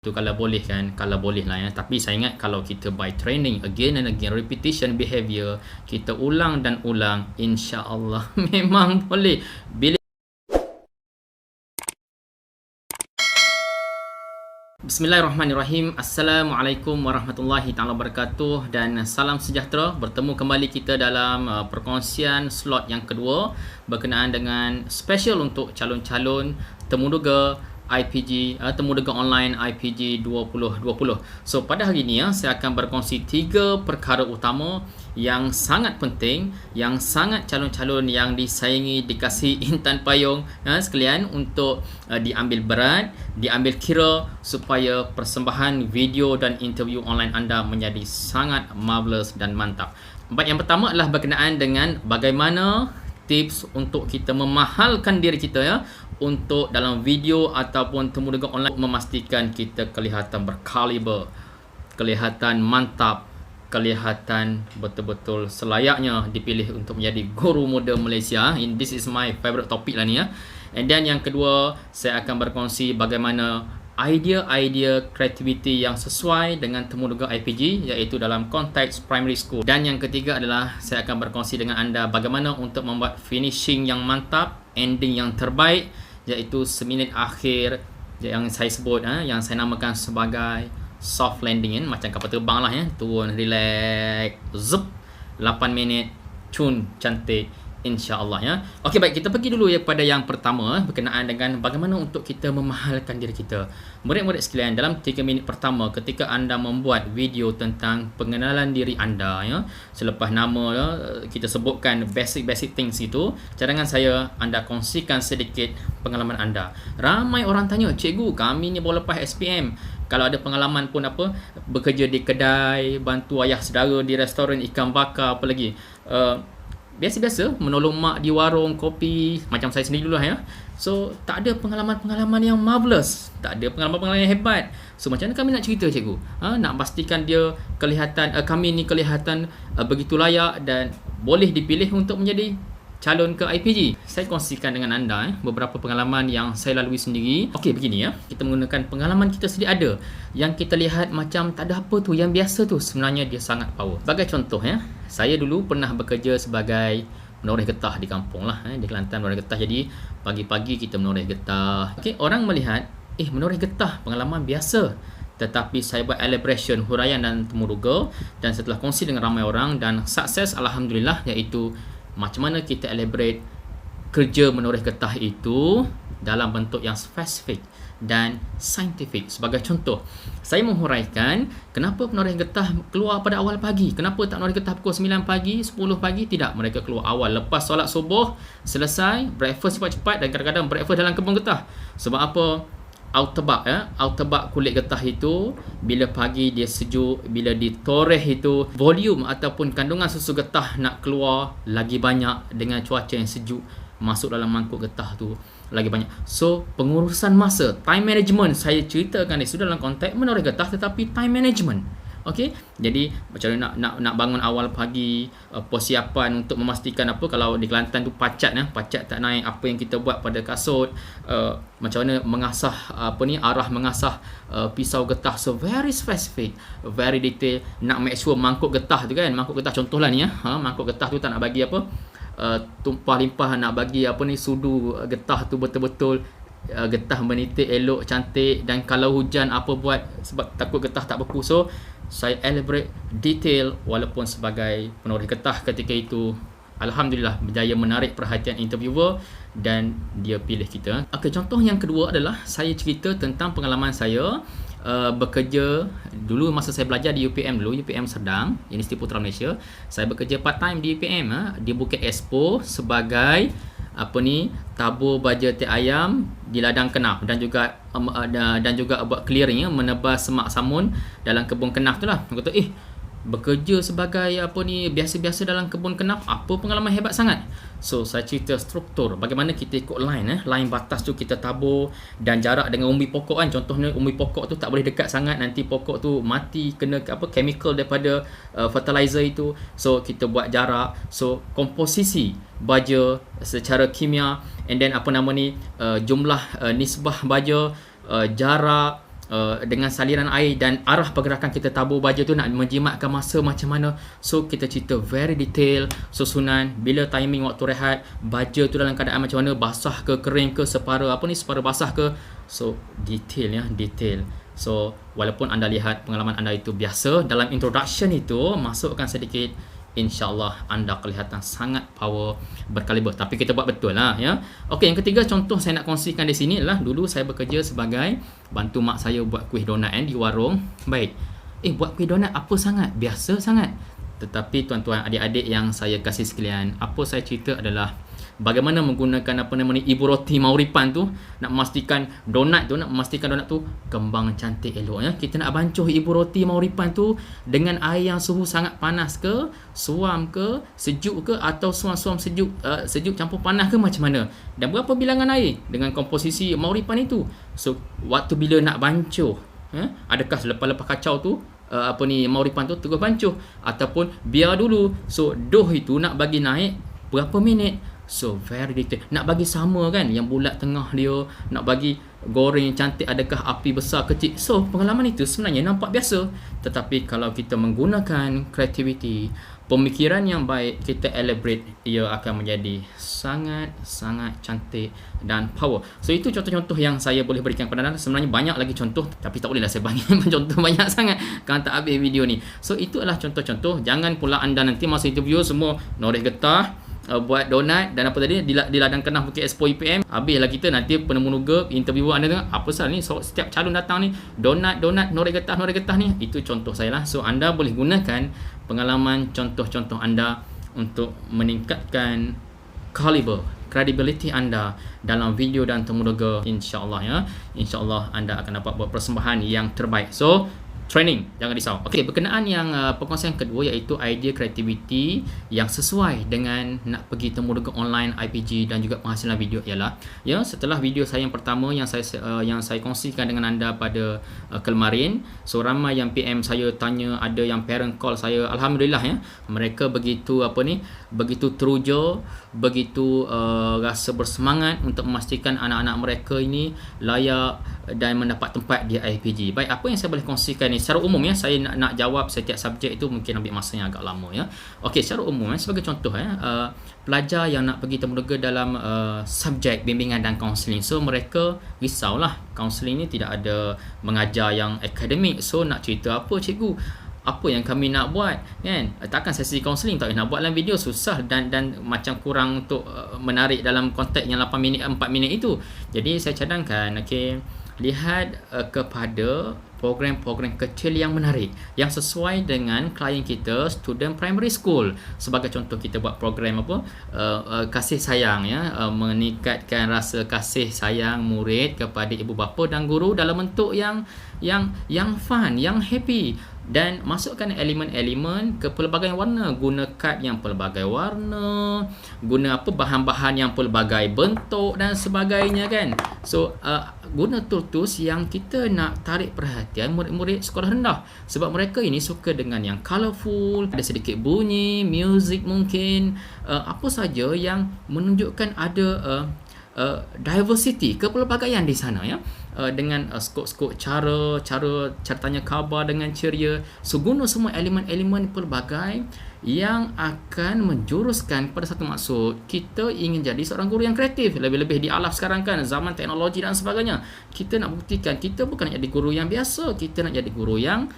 Tu kalau boleh kan, kalau boleh lah ya. Tapi saya ingat kalau kita by training again and again, repetition behavior, kita ulang dan ulang, insya-Allah memang boleh. Bila Bismillahirrahmanirrahim. Assalamualaikum warahmatullahi taala wabarakatuh dan salam sejahtera. Bertemu kembali kita dalam perkongsian slot yang kedua berkenaan dengan special untuk calon-calon temuduga IPG, temuduga online IPG 2020. So pada hari ini saya akan berkongsi 3 perkara utama yang sangat penting, yang sangat calon-calon yang disayangi dikasih intan payung sekalian untuk diambil berat, diambil kira supaya persembahan video dan interview online anda menjadi sangat marvelous dan mantap. Yang pertama adalah berkenaan dengan bagaimana tips untuk kita memahalkan diri kita untuk dalam video ataupun temuduga online, memastikan kita kelihatan berkaliber, kelihatan mantap, kelihatan betul-betul selayaknya dipilih untuk menjadi guru muda Malaysia. This is my favorite topic lah ni . And then yang kedua, saya akan berkongsi bagaimana idea-idea kreativiti yang sesuai dengan temuduga IPG, iaitu dalam konteks primary school. Dan yang ketiga adalah saya akan berkongsi dengan anda bagaimana untuk membuat finishing yang mantap, ending yang terbaik, iaitu seminit akhir yang saya sebut, yang saya namakan sebagai soft landing, macam kapal terbang lah, turun, relax, zup, 8 minit, cun, cantik, insya-Allah . Okey, baik, kita pergi dulu pada yang pertama berkenaan dengan bagaimana untuk kita memahalkan diri kita. Murid-murid sekalian, dalam 3 minit pertama ketika anda membuat video tentang pengenalan diri anda, selepas nama kita sebutkan basic things itu, cadangan saya anda kongsikan sedikit pengalaman anda. Ramai orang tanya, cikgu, kami ni baru lepas SPM, kalau ada pengalaman pun bekerja di kedai, bantu ayah saudara di restoran ikan bakar, apa lagi, biasa-biasa menolong mak di warung kopi, macam saya sendiri dulu . So tak ada pengalaman-pengalaman yang marvelous, tak ada pengalaman-pengalaman yang hebat. So macam mana kami nak cerita, cikgu? Nak pastikan dia kelihatan, kami ni kelihatan begitu layak dan boleh dipilih untuk menjadi calon ke IPG. Saya kongsikan dengan anda beberapa pengalaman yang saya lalui sendiri. Okey, begini kita menggunakan pengalaman kita sedia ada, yang kita lihat macam tak ada apa tu, yang biasa tu, sebenarnya dia sangat power. Sebagai contoh, saya dulu pernah bekerja sebagai menoreh getah di kampung lah, di Kelantan, menoreh getah. Jadi pagi-pagi kita menoreh getah. Okey, orang melihat menoreh getah pengalaman biasa, tetapi saya buat elaboration, huraian dan temuduga, dan setelah kongsi dengan ramai orang dan sukses alhamdulillah, iaitu macam mana kita elaborate kerja menoreh getah itu dalam bentuk yang spesifik dan saintifik. Sebagai contoh, saya menghuraikan kenapa penoreh getah keluar pada awal pagi. Kenapa tak menoreh getah pukul 9 pagi, 10 pagi? Tidak, mereka keluar awal, lepas solat subuh, selesai, breakfast cepat-cepat, dan kadang-kadang breakfast dalam kebun getah. Sebab apa? Autebak kulit getah itu bila pagi dia sejuk, bila ditoreh itu volume ataupun kandungan susu getah nak keluar lagi banyak dengan cuaca yang sejuk, masuk dalam mangkuk getah tu lagi banyak. So pengurusan masa, time management, saya ceritakan itu dalam konteks menoreh getah tetapi time management. Okey, jadi macam mana nak bangun awal pagi, persiapan untuk memastikan kalau di Kelantan tu pacat tak naik, apa yang kita buat pada kasut, macam mana mengasah arah mengasah pisau getah. So very specific, very detail, nak make sure mangkuk getah tu mangkuk getah contohlah ni mangkuk getah tu tak nak bagi tumpah limpah, nak bagi sudu getah tu betul-betul getah menitik elok, cantik, dan kalau hujan apa buat sebab takut getah tak beku. So saya elaborate detail walaupun sebagai penoreh getah ketika itu. Alhamdulillah berjaya menarik perhatian interviewer dan dia pilih kita. Okey, contoh yang kedua adalah saya cerita tentang pengalaman saya bekerja dulu masa saya belajar di UPM dulu, UPM Serdang, Universiti Putra Malaysia. Saya bekerja part time di UPM di Bukit Expo sebagai tabur baja teh ayam di ladang kenaf, dan juga buat clearing, menebas semak samun dalam kebun kenaf tu lah. Aku kata bekerja sebagai biasa-biasa dalam kebun kenaf, apa pengalaman hebat sangat. So saya cerita struktur bagaimana kita ikut line batas tu kita tabur, dan jarak dengan umbi pokok contohnya umbi pokok tu tak boleh dekat sangat, nanti pokok tu mati kena chemical daripada fertilizer itu. So kita buat jarak, so komposisi baja secara kimia, and then jumlah nisbah baja, jarak, dengan saliran air dan arah pergerakan kita tabur baja tu nak menjimatkan masa macam mana. So kita cerita very detail susunan, bila timing waktu rehat, baja tu dalam keadaan macam mana, basah ke, kering ke, separa basah ke. So detail ya, detail. So walaupun anda lihat pengalaman anda itu biasa, dalam introduction itu masukkan sedikit, InsyaAllah anda kelihatan sangat power berkaliber. Tapi kita buat betul lah ya. Okey, yang ketiga contoh saya nak kongsikan di sini adalah dulu saya bekerja sebagai bantu mak saya buat kuih donat di warung. Baik. Buat kuih donat apa sangat? Biasa sangat. Tetapi tuan-tuan adik-adik yang saya kasih sekalian, apa saya cerita adalah bagaimana menggunakan ibu roti Mauripan tu, nak memastikan donat tu kembang cantik elok ya. Kita nak bancuh ibu roti Mauripan tu dengan air yang suhu sangat panas ke, suam ke, sejuk ke, atau suam-suam sejuk sejuk campur panas ke, macam mana, dan berapa bilangan air dengan komposisi Mauripan itu. So waktu bila nak bancuh adakah selepas-lepas kacau tu Mauripan tu terus bancuh ataupun biar dulu. So dough itu nak bagi naik berapa minit. So very detail. Nak bagi sama kan, yang bulat tengah dia, nak bagi goreng cantik, adakah api besar kecil. So pengalaman itu sebenarnya nampak biasa, tetapi kalau kita menggunakan kreativiti, pemikiran yang baik, kita elaborate, ia akan menjadi sangat-sangat cantik dan power. So itu contoh-contoh yang saya boleh berikan kepada anda. Sebenarnya banyak lagi contoh, tapi tak bolehlah saya bagi contoh banyak sangat kan tak habis video ni. So itu adalah contoh-contoh. Jangan pula anda nanti masa interview semua noreh getah, buat donat dan apa tadi di ladang Kenah Bukit Expo IPM. Habislah kita nanti penemu nuga interviewer anda tengok apa pasal ni, so, setiap calon datang ni donat noreh getah ni. Itu contoh saya lah. So anda boleh gunakan pengalaman contoh-contoh anda untuk meningkatkan kaliber, credibility anda dalam video dan temuduga, insya-Allah ya. Insya-Allah anda akan dapat buat persembahan yang terbaik. So training, jangan risau. Okey, berkenaan yang perkongsian kedua iaitu idea kreativiti yang sesuai dengan nak pergi temuduga online IPG dan juga penghasilan video ialah ya, setelah video saya yang pertama yang saya kongsikan dengan anda pada kemarin. So ramai yang PM saya tanya, ada yang parent call saya. Alhamdulillah ya, mereka begitu begitu teruja, begitu rasa bersemangat untuk memastikan anak-anak mereka ini layak dan mendapat tempat di IPG. Baik, apa yang saya boleh kongsikan ni secara umum ya, saya nak jawab setiap subjek itu mungkin ambil masanya agak lama ya. Okey, secara umum sebagai contoh pelajar yang nak pergi temuduga dalam subjek bimbingan dan kaunseling. So mereka risaulah, kaunseling ni tidak ada mengajar yang akademik. So nak cerita apa cikgu? Apa yang kami nak buat kan? Takkan sesi kaunseling tak nak buat dalam video, susah dan macam kurang untuk menarik dalam konteks yang 8 minit 4 minit itu. Jadi saya cadangkan lihat kepada program-program kecil yang menarik, yang sesuai dengan klien kita, student primary school. Sebagai contoh, kita buat program kasih sayang ya, meningkatkan rasa kasih sayang murid kepada ibu bapa dan guru dalam bentuk yang fun, yang happy, dan masukkan elemen-elemen ke pelbagai warna. Guna kad yang pelbagai warna, guna bahan-bahan yang pelbagai bentuk dan sebagainya kan. So guna tools yang kita nak tarik perhatian murid-murid sekolah rendah, sebab mereka ini suka dengan yang colourful, ada sedikit bunyi, music mungkin, apa saja yang menunjukkan ada diversity, kepelbagaian di sana ya. Dengan skop-skop cara tanya khabar dengan ceria. So guna semua elemen-elemen pelbagai yang akan menjuruskan pada satu maksud. Kita ingin jadi seorang guru yang kreatif, lebih-lebih di alaf sekarang kan, zaman teknologi dan sebagainya. Kita nak buktikan kita bukan nak jadi guru yang biasa, kita nak jadi guru yang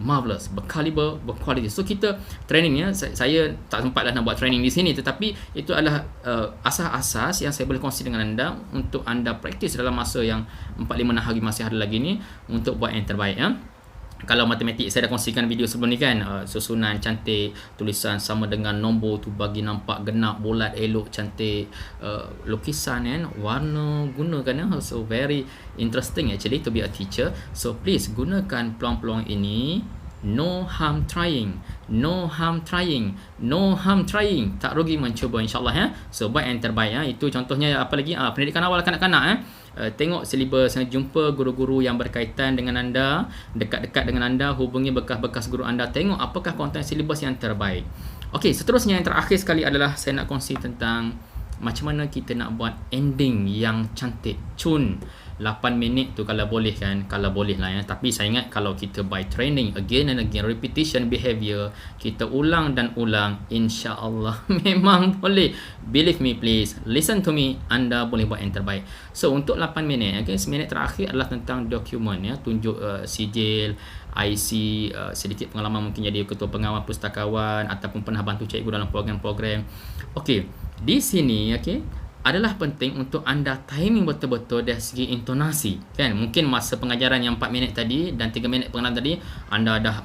marvelous, berkaliber, berkualiti. So kita trainingnya, saya tak sempatlah nak buat training di sini, tetapi itu adalah asas-asas yang saya boleh kongsi dengan anda untuk anda praktis dalam masa yang 4-5 hari masih ada lagi ni untuk buat yang terbaik ya. Kalau matematik saya dah kongsikan video sebelum ni kan, susunan cantik, tulisan sama dengan nombor tu bagi nampak genap, bulat, elok, cantik, lukisan kan, warna gunakan ya. So very interesting actually to be a teacher. So please gunakan peluang-peluang ini. No harm trying, no harm trying, no harm trying. Tak rugi mencuba, insyaAllah ya. So buat yang terbaik ya. Itu contohnya apa lagi, pendidikan awal kanak-kanak tengok silibus, jumpa guru-guru yang berkaitan dengan anda, dekat-dekat dengan anda, hubungi bekas-bekas guru anda, tengok apakah konten silibus yang terbaik. Okey, seterusnya yang terakhir sekali adalah saya nak kongsi tentang macam mana kita nak buat ending yang cantik, cun, 8 minit tu kalau boleh kan, kalau boleh lah ya. Tapi saya ingat kalau kita by training again and again, repetition behavior, kita ulang dan ulang, insya-Allah memang boleh. Believe me please, listen to me, anda boleh buat yang terbaik. So untuk 8 minit, okay, seminit terakhir adalah tentang dokumen ya, tunjuk sijil, IC, sedikit pengalaman mungkin jadi ketua pengawal pustakawan ataupun pernah bantu cikgu dalam program-program. Okey, di sini okey adalah penting untuk anda timing betul-betul dari segi intonasi kan. Mungkin masa pengajaran yang 4 minit tadi dan 3 minit pengenalan tadi anda dah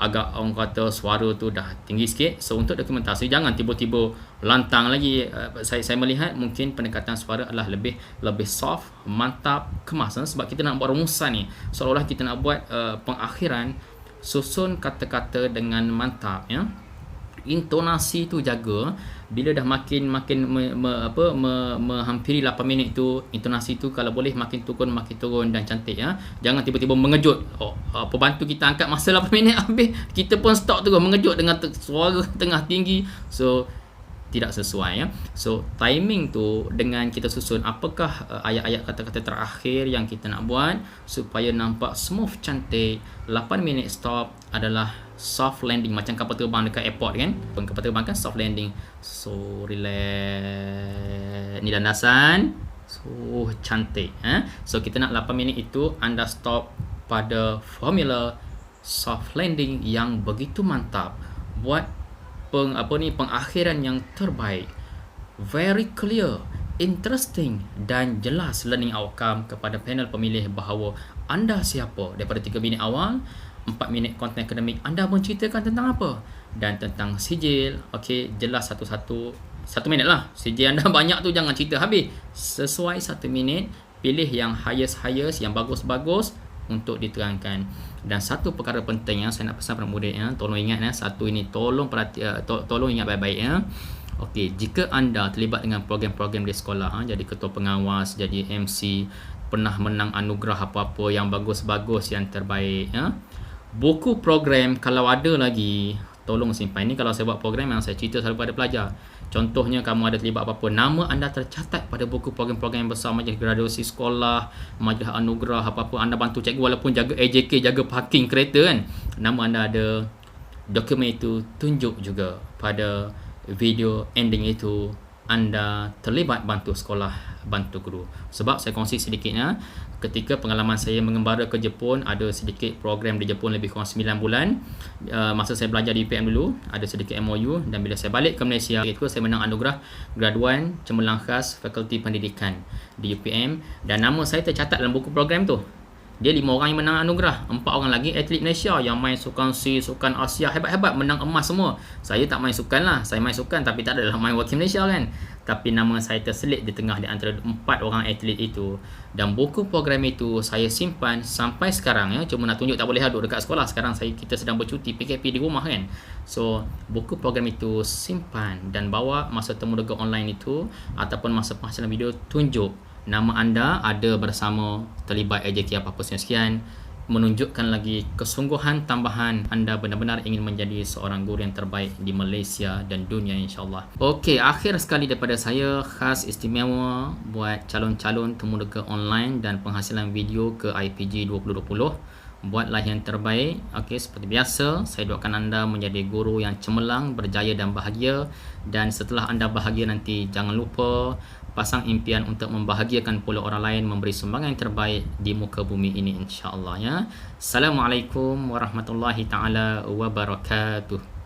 agak orang kata suara tu dah tinggi sikit. So untuk dokumentasi jangan tiba-tiba lantang lagi. Saya melihat mungkin pendekatan suara adalah lebih soft, mantap, kemas sebab kita nak buat rumusan ni. Seolah-olah kita nak buat pengakhiran, susun kata-kata dengan mantap ya. Intonasi tu jaga. Bila dah makin menghampiri 8 minit tu, intonasi tu kalau boleh makin turun dan cantik ya. Jangan tiba-tiba mengejut. Pembantu kita angkat masa 8 minit habis, kita pun stop terus mengejut dengan suara tengah tinggi. So tidak sesuai ya. So timing tu dengan kita susun apakah ayat-ayat kata-kata terakhir yang kita nak buat supaya nampak smooth, cantik. 8 minit stop adalah soft landing, macam kapal terbang dekat airport kan. Kapal terbang kan soft landing. So relax, ni landasan. So cantik So kita nak 8 minit itu anda stop pada formula soft landing yang begitu mantap. Buat pengakhiran yang terbaik, very clear, interesting dan jelas learning outcome kepada panel pemilih bahawa anda siapa. Daripada 3 minit awal, 4 minit konten akademik, anda menceritakan tentang apa dan tentang sijil. Okey, jelas satu-satu. 1 minit lah. Sijil anda banyak tu jangan cerita habis. Sesuai 1 minit, pilih yang highest, yang bagus-bagus untuk diterangkan. Dan satu perkara penting yang saya nak pesan pada murid ya, tolong ingat satu ini, tolong ingat baik-baik ya. Okey, jika anda terlibat dengan program-program di sekolah, jadi ketua pengawas, jadi MC, pernah menang anugerah apa-apa yang bagus-bagus, yang terbaik ya. Buku program kalau ada lagi, tolong simpan. Ini kalau saya buat program yang saya cerita selalu pada pelajar. Contohnya kamu ada terlibat apa-apa, nama anda tercatat pada buku program-program yang besar, majlis graduasi sekolah, majlis anugerah apa-apa, anda bantu cikgu walaupun jaga AJK, jaga parking kereta kan, nama anda ada. Dokumen itu tunjuk juga pada video ending itu anda terlibat bantu sekolah, bantu guru. Sebab saya kongsi sedikitnya, ketika pengalaman saya mengembara ke Jepun, ada sedikit program di Jepun lebih kurang 9 bulan. Masa saya belajar di UPM dulu, ada sedikit MOU, dan bila saya balik ke Malaysia, itu saya menang anugerah graduan cemerlang khas Fakulti Pendidikan di UPM, dan nama saya tercatat dalam buku program tu. Dia 5 orang yang menang anugerah, 4 orang lagi atlet Malaysia yang main sukan C, sukan Asia, hebat-hebat, menang emas semua. Saya tak main sukan lah, saya main sukan tapi tak adalah main wakil Malaysia kan. Tapi nama saya terselit di tengah di antara 4 orang atlet itu. Dan buku program itu saya simpan sampai sekarang ya. Cuma nak tunjuk tak boleh duduk dekat sekolah. Sekarang kita sedang bercuti PKP di rumah kan. So buku program itu simpan dan bawa masa temu dega online itu ataupun masa penghasilan video, tunjuk nama anda ada bersama terlibat AJK apa-apa sekian, menunjukkan lagi kesungguhan tambahan anda benar-benar ingin menjadi seorang guru yang terbaik di Malaysia dan dunia insya-Allah. Okey, akhir sekali daripada saya, khas istimewa buat calon-calon temu dega online dan penghasilan video ke IPG 2020. Buatlah yang terbaik. Okey, seperti biasa, saya doakan anda menjadi guru yang cemerlang, berjaya dan bahagia. Dan setelah anda bahagia nanti, jangan lupa pasang impian untuk membahagiakan pula orang lain, memberi sumbangan yang terbaik di muka bumi ini insya-Allah ya. Assalamualaikum warahmatullahi taala wabarakatuh.